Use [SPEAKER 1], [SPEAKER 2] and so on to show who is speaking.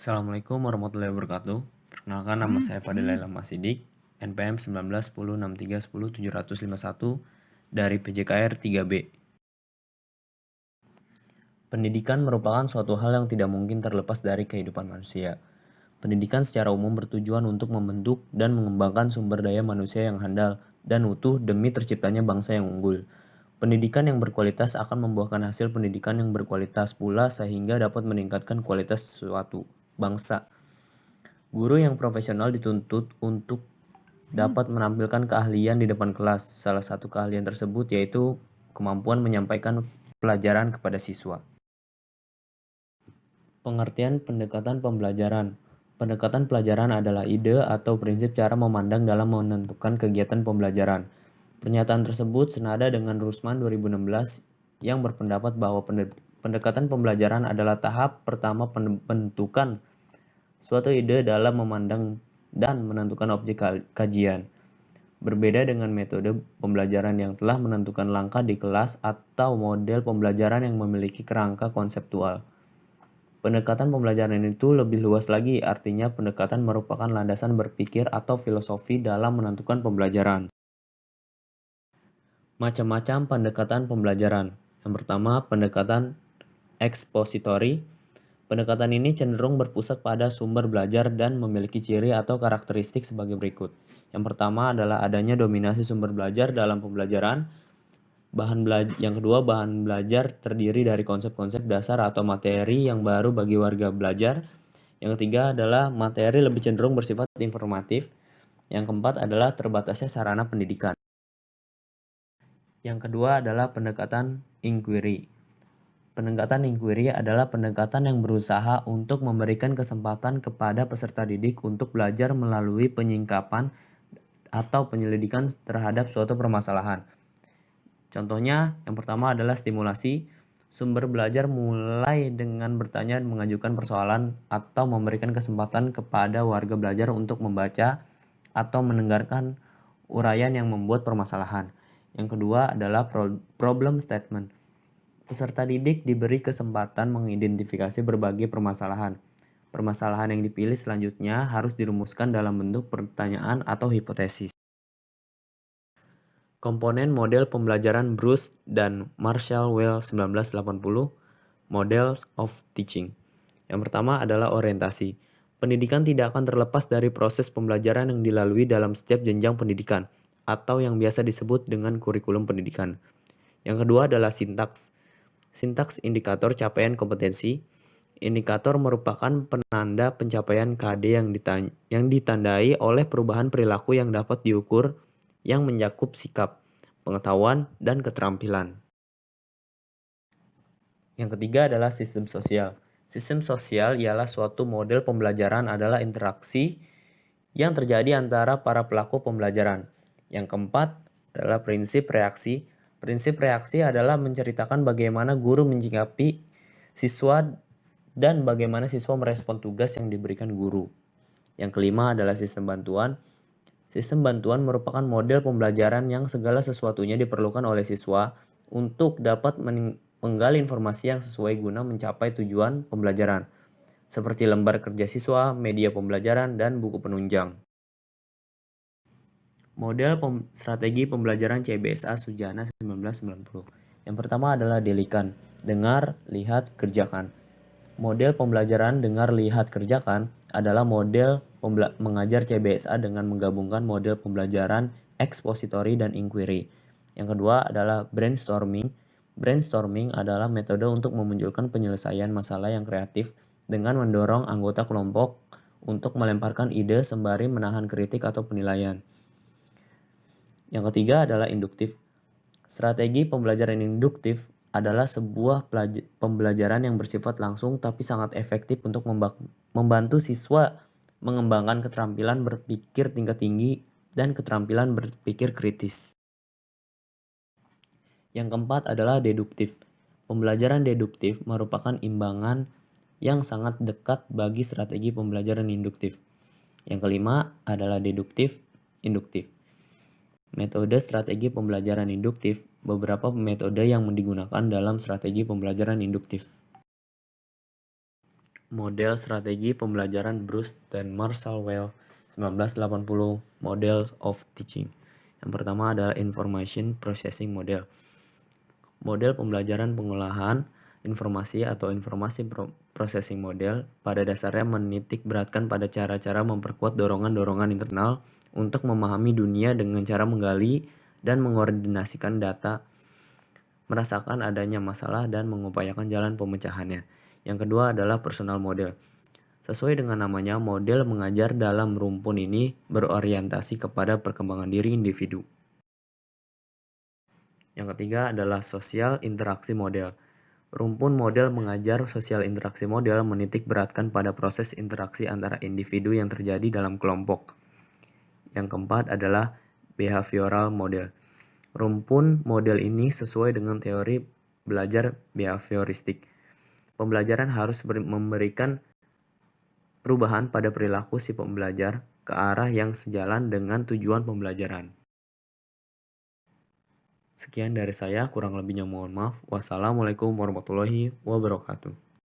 [SPEAKER 1] Assalamualaikum warahmatullahi wabarakatuh. Perkenalkan, nama saya Fadil Ilham Masidik, NPM 1910631071 dari PJKR 3B. Pendidikan merupakan suatu hal yang tidak mungkin terlepas dari kehidupan manusia. Pendidikan secara umum bertujuan untuk membentuk dan mengembangkan sumber daya manusia yang handal dan utuh demi terciptanya bangsa yang unggul. Pendidikan yang berkualitas akan membuahkan hasil pendidikan yang berkualitas pula sehingga dapat meningkatkan kualitas suatu bangsa. Guru yang profesional dituntut untuk dapat menampilkan keahlian di depan kelas. Salah satu keahlian tersebut yaitu kemampuan menyampaikan pelajaran kepada siswa. Pengertian pendekatan pembelajaran. Pendekatan pelajaran adalah ide atau prinsip cara memandang dalam menentukan kegiatan pembelajaran. Pernyataan tersebut senada dengan Rusman 2016 yang berpendapat bahwa pendekatan pembelajaran adalah tahap pertama penentukan suatu ide dalam memandang dan menentukan objek kajian. Berbeda dengan metode pembelajaran yang telah menentukan langkah di kelas atau model pembelajaran yang memiliki kerangka konseptual. Pendekatan pembelajaran itu lebih luas lagi, artinya pendekatan merupakan landasan berpikir atau filosofi dalam menentukan pembelajaran. Macam-macam pendekatan pembelajaran. Yang pertama, pendekatan ekspositori. Pendekatan ini cenderung berpusat pada sumber belajar dan memiliki ciri atau karakteristik sebagai berikut. Yang pertama adalah adanya dominasi sumber belajar dalam pembelajaran. Yang kedua, bahan belajar terdiri dari konsep-konsep dasar atau materi yang baru bagi warga belajar. Yang ketiga adalah materi lebih cenderung bersifat informatif. Yang keempat adalah terbatasnya sarana pendidikan. Yang kedua adalah pendekatan inquiry. Pendekatan inquiry adalah pendekatan yang berusaha untuk memberikan kesempatan kepada peserta didik untuk belajar melalui penyingkapan atau penyelidikan terhadap suatu permasalahan. Contohnya, yang pertama adalah stimulasi. Sumber belajar mulai dengan bertanya, mengajukan persoalan, atau memberikan kesempatan kepada warga belajar untuk membaca atau mendengarkan uraian yang membuat permasalahan. Yang kedua adalah problem statement. Peserta didik diberi kesempatan mengidentifikasi berbagai permasalahan. Permasalahan yang dipilih selanjutnya harus dirumuskan dalam bentuk pertanyaan atau hipotesis. Komponen model pembelajaran Bruce dan Marshall Weil 1980, Models of Teaching. Yang pertama adalah orientasi. Pendidikan tidak akan terlepas dari proses pembelajaran yang dilalui dalam setiap jenjang pendidikan, atau yang biasa disebut dengan kurikulum pendidikan. Yang kedua adalah sintaks. Sintaks indikator capaian kompetensi. Indikator merupakan penanda pencapaian KD yang ditandai oleh perubahan perilaku yang dapat diukur yang mencakup sikap, pengetahuan, dan keterampilan. Yang ketiga adalah sistem sosial. Sistem sosial ialah suatu model pembelajaran adalah interaksi yang terjadi antara para pelaku pembelajaran. Yang keempat adalah prinsip reaksi. Prinsip reaksi adalah menceritakan bagaimana guru menyikapi siswa dan bagaimana siswa merespon tugas yang diberikan guru. Yang kelima adalah sistem bantuan. Sistem bantuan merupakan model pembelajaran yang segala sesuatunya diperlukan oleh siswa untuk dapat menggali informasi yang sesuai guna mencapai tujuan pembelajaran, seperti lembar kerja siswa, media pembelajaran, dan buku penunjang. Model strategi pembelajaran CBSA Sujana 1990. Yang pertama adalah Delikan, dengar, lihat, kerjakan. Model pembelajaran dengar, lihat, kerjakan adalah model mengajar CBSA dengan menggabungkan model pembelajaran ekspositori dan inquiry. Yang kedua adalah brainstorming. Brainstorming adalah metode untuk memunculkan penyelesaian masalah yang kreatif dengan mendorong anggota kelompok untuk melemparkan ide sembari menahan kritik atau penilaian. Yang ketiga adalah induktif. Strategi pembelajaran induktif adalah sebuah pembelajaran yang bersifat langsung tapi sangat efektif untuk membantu siswa mengembangkan keterampilan berpikir tingkat tinggi dan keterampilan berpikir kritis. Yang keempat adalah deduktif. Pembelajaran deduktif merupakan imbangan yang sangat dekat bagi strategi pembelajaran induktif. Yang kelima adalah deduktif induktif. Metode strategi pembelajaran induktif. Beberapa metode yang digunakan dalam strategi pembelajaran induktif. Model strategi pembelajaran Bruce dan Marshall Weil 1980 Model of Teaching. Yang pertama adalah Information Processing Model. Model pembelajaran pengolahan informasi atau informasi processing model pada dasarnya menitik beratkan pada cara-cara memperkuat dorongan-dorongan internal untuk memahami dunia dengan cara menggali dan mengordinasikan data, merasakan adanya masalah dan mengupayakan jalan pemecahannya. Yang kedua adalah personal model. Sesuai dengan namanya, model mengajar dalam rumpun ini berorientasi kepada perkembangan diri individu. Yang ketiga adalah sosial interaksi model. Rumpun model mengajar sosial interaksi model menitik beratkan pada proses interaksi antara individu yang terjadi dalam kelompok. Yang keempat adalah behavioral model. Rumpun model ini sesuai dengan teori belajar behavioristik. Pembelajaran harus memberikan perubahan pada perilaku si pembelajar ke arah yang sejalan dengan tujuan pembelajaran. Sekian dari saya, kurang lebihnya mohon maaf. Wassalamualaikum warahmatullahi wabarakatuh.